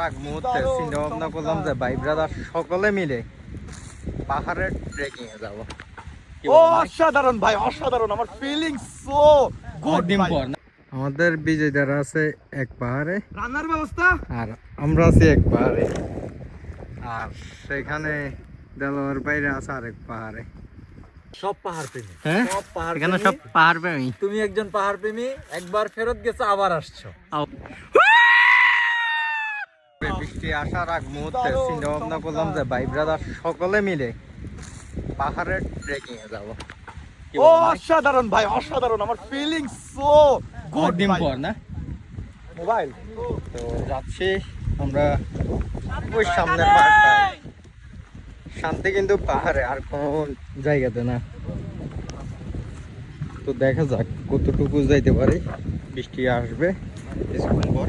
আগ মুহূর্তে চিন্তা ভাবনা করলাম যে ভাই ব্রাদার সকলে মিলে পাহাড়ের ট্রেকিং এ যাবো। অসাধারণ ভাই, অসাধারণ। আমার ফিলিংস সো গুড ভাই। আমাদের বিজয় দ্বারা আছে এক পাহাড়ে, রান্নার ব্যবস্থা, আর আমরা আছি এক পাহাড়ে, আর সেখানে দেলোয়ার বাইরে আছে আরেক পাহাড়ে। সব পাহাড় প্রেমী, হ্যাঁ সব পাহাড় এখানে প্রেমী। সব পাহাড় প্রেমী। তুমি একজন পাহাড় প্রেমী, একবার ফেরত গেছো আবার আসছো। বৃষ্টি আসার আগ মুহূর্তে চিন্তা ভাবনা করলাম যে ভাই ব্রাদার সকলে মিলে পাহাড়ের ট্রেকিং এ যাবো। অসাধারণ ভাই, অসাধারণ। আমার ফিলিংস সো গুড দিন ভাই। পর না মোবাইল তো যাচ্ছি আমরা ওই সামনের পাহাড়টা। শান্তি কিন্তু পাহাড়ে, আর কোন জায়গাতে না। তো দেখা যাক কতটুকু যাইতে পারি। বৃষ্টি আসবে কিছুক্ষণ পর।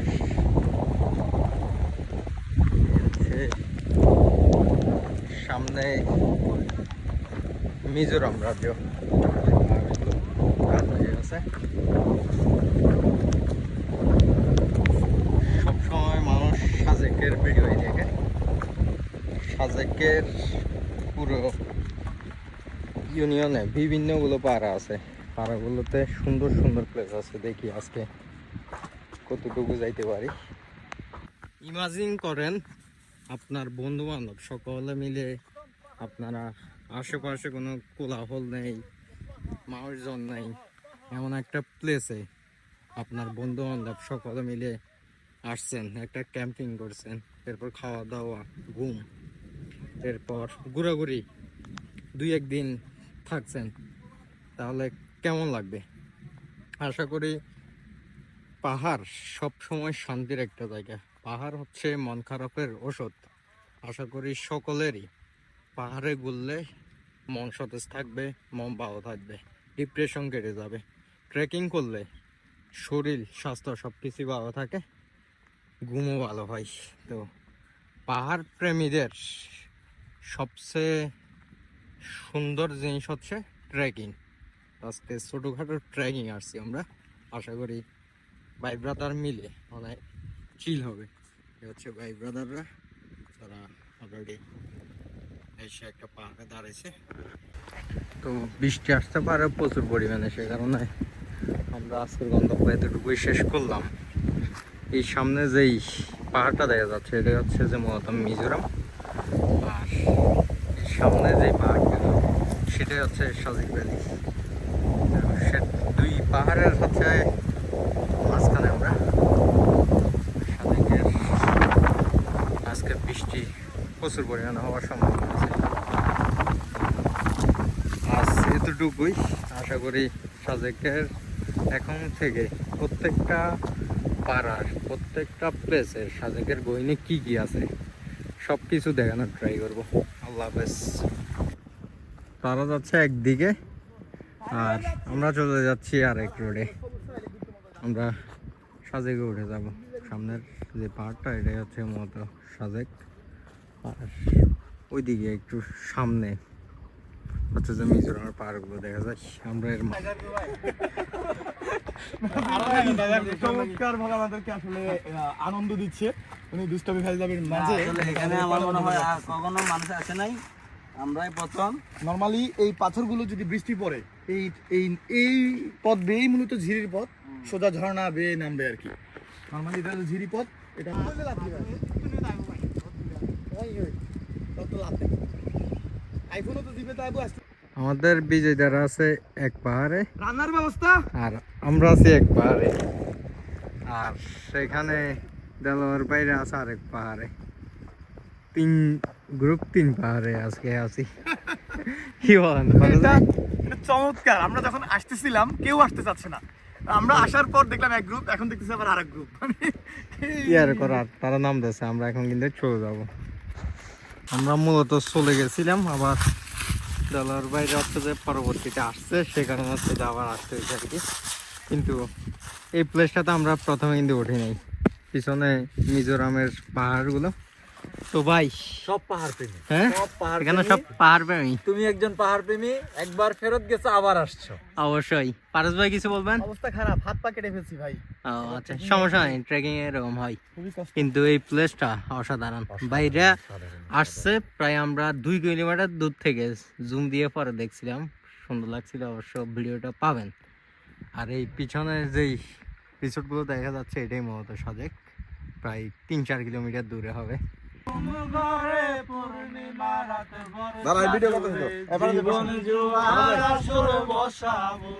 সামনে মিজোরাম রাজ্য আছে। সবসময় মানুষ সাজেকের ভিডিও দেখে। সাজেকের পুরো ইউনিয়নে বিভিন্নগুলো পাড়া আছে। পাড়াগুলোতে সুন্দর সুন্দর প্লেস আছে। দেখি আজকে কতটুকু যাইতে পারি। ইমাজিন করেন আপনার বন্ধু বান্ধব সকলে মিলে, আপনারা আশেপাশে কোনো কোলাহল নেই, মানুষজন নেই, এমন একটা প্লেসে আপনার বন্ধু বান্ধব সকলে মিলে আসছেন, একটা ক্যাম্পিং করছেন, এরপর খাওয়া দাওয়া, ঘুম, এরপর ঘোরাঘুরি, 2-1 দিন থাকছেন, তাহলে কেমন লাগবে? আশা করি পাহাড় সব সময় শান্তির একটা জায়গা। পাহাড় হচ্ছে মন খারাপের ওষুধ। আশা করি সকলেরই পাহাড়ে ঘুরলে মন সতেজ থাকবে, মন ভালো থাকবে, ডিপ্রেশন কেটে যাবে। ট্রেকিং করলে শরীর স্বাস্থ্য সব কিছুই ভালো থাকে, ঘুমও ভালো হয়। তো পাহাড় প্রেমীদের সবচেয়ে সুন্দর জিনিস হচ্ছে ট্রেকিং। আজকে ছোটোখাটো ট্রেকিং আসছি আমরা। আশা করি ভাই ব্রাদার মিলে অনেক চিল হবে। এ হচ্ছে ভাই ব্রাদাররা, তারা অলরেডি এসে একটা পাহাড়ে দাঁড়িয়েছে। তো বৃষ্টি আসতে পারে প্রচুর পরিমাণে, সে কারণে আমরা আজকের গন্তব্য এতটুকুই শেষ করলাম। এই সামনে যেই পাহাড়টা দেখা যাচ্ছে এটা হচ্ছে যে মূলত মিজোরাম, আর এই সামনে যেই পাহাড়টা সেটাই হচ্ছে সাজেক ভ্যালি। সে দুই পাহাড়ের হচ্ছে মাঝখানে আমরা। সাজেকের আজকে বৃষ্টি প্রচুর পরিমাণে হওয়ার সম্ভাবনা আছে। আজ এতটুকুই। আশা করি সাজেকের এখন থেকে প্রত্যেকটা পাড়ার প্রত্যেকটা প্লেসের সাজেকের গহিনে কি কি আছে সব কিছু দেখানোর ট্রাই করবো। আল্লাহ হাফেজ। তারা যাচ্ছে একদিকে আর আমরা চলে যাচ্ছি আরেক রোডে। আমরা সাজেকে উঠে যাব। সামনের যে পাহাড়টা এটাই হচ্ছে মূলত সাজেক, আর ওইদিকে একটু সামনে হচ্ছে যে মিজোরামের পাহাড়গুলো দেখা যায়। আমরা এর চমৎকার ভাবে আমাদেরকে আসলে আনন্দ দিচ্ছে উনি দুষ্টমি ফেলজাবের মাঝে। এখানে আমার মনে হয় আর কখনো মানুষ আসে নাই, আমরাই প্রথম। নরমালি এই পাথরগুলো যদি বৃষ্টি পড়ে এই এই এই পথ বেয়েই মূলত ঝিরির পথ, সোজা ঝর্ণা বেয়ে নামবে আর কি। নরমালি এটা হলো ঝিরি পথ। এটা আইফোনও তো দিবে, তাই আসতে। আমাদের বিজয় দ্বারা আছে এক পাহাড়ে, রান্নার ব্যবস্থা, আর আমরা আছি এক পাহাড়ে, আর সেখানে দেলোয়ার বাইরে আছে আরেক পাহাড়ে। 3 পাহাড়ে আজকে আছি। কি বলেন? এটা চমৎকার। আমরা যখন আসতেছিলাম কেউ আসতে চাচ্ছে না, আমরা আসার পর দেখলাম এক গ্রুপ, এখন দেখতেছি আবার আরেক গ্রুপ। কি আর করার, তারা নাম দিয়েছে, আমরা এখন কিন্তু চলে যাব। আমরা মূলত চলে গেছিলাম, আবার দেলোয়ার বাইরে হচ্ছে যে পরবর্তীতে আসছে, সে কারণে হচ্ছে যে আবার আসতে হয়েছে আর কি। কিন্তু এই প্লেসটাতে আমরা প্রথমে কিন্তু উঠি নাই। পিছনে মিজোরামের পাহাড়গুলো, তো ভাই সব পাহাড় প্রেমী, হ্যাঁ সব পাহাড় এখানে প্রেমী। সব পাহাড় প্রেমী। তুমি একজন পাহাড় প্রেমী, একবার ফেরত গেছো আবার আসছো। অবশ্যই। পারস ভাই কিছু বলবেন? অবস্থা খারাপ, হাত পা কেটে ফেলছি ভাই। ও আচ্ছা, সমস্যা নেই, ট্রেকিং এরকম হয়, খুবই কষ্ট। কিন্তু এই প্লেসটা অসাধারণ। বাইরে আসছে প্রায় আমরা 2 কিলোমিটার দূর থেকে জুম দিয়ে পরে দেখছিলাম, সুন্দর লাগছিল। অবশ্য ভিডিওটা পাবেন। আর এই পিছনের যেই রিসোর্টগুলো দেখা যাচ্ছে এটাই মূলত সাজেক, প্রায় 3-4 কিলোমিটার দূরে হবে। দাঁড়া, ভিডিও কত হলো? এবারে জীবন জোয়ার আসর বসাবো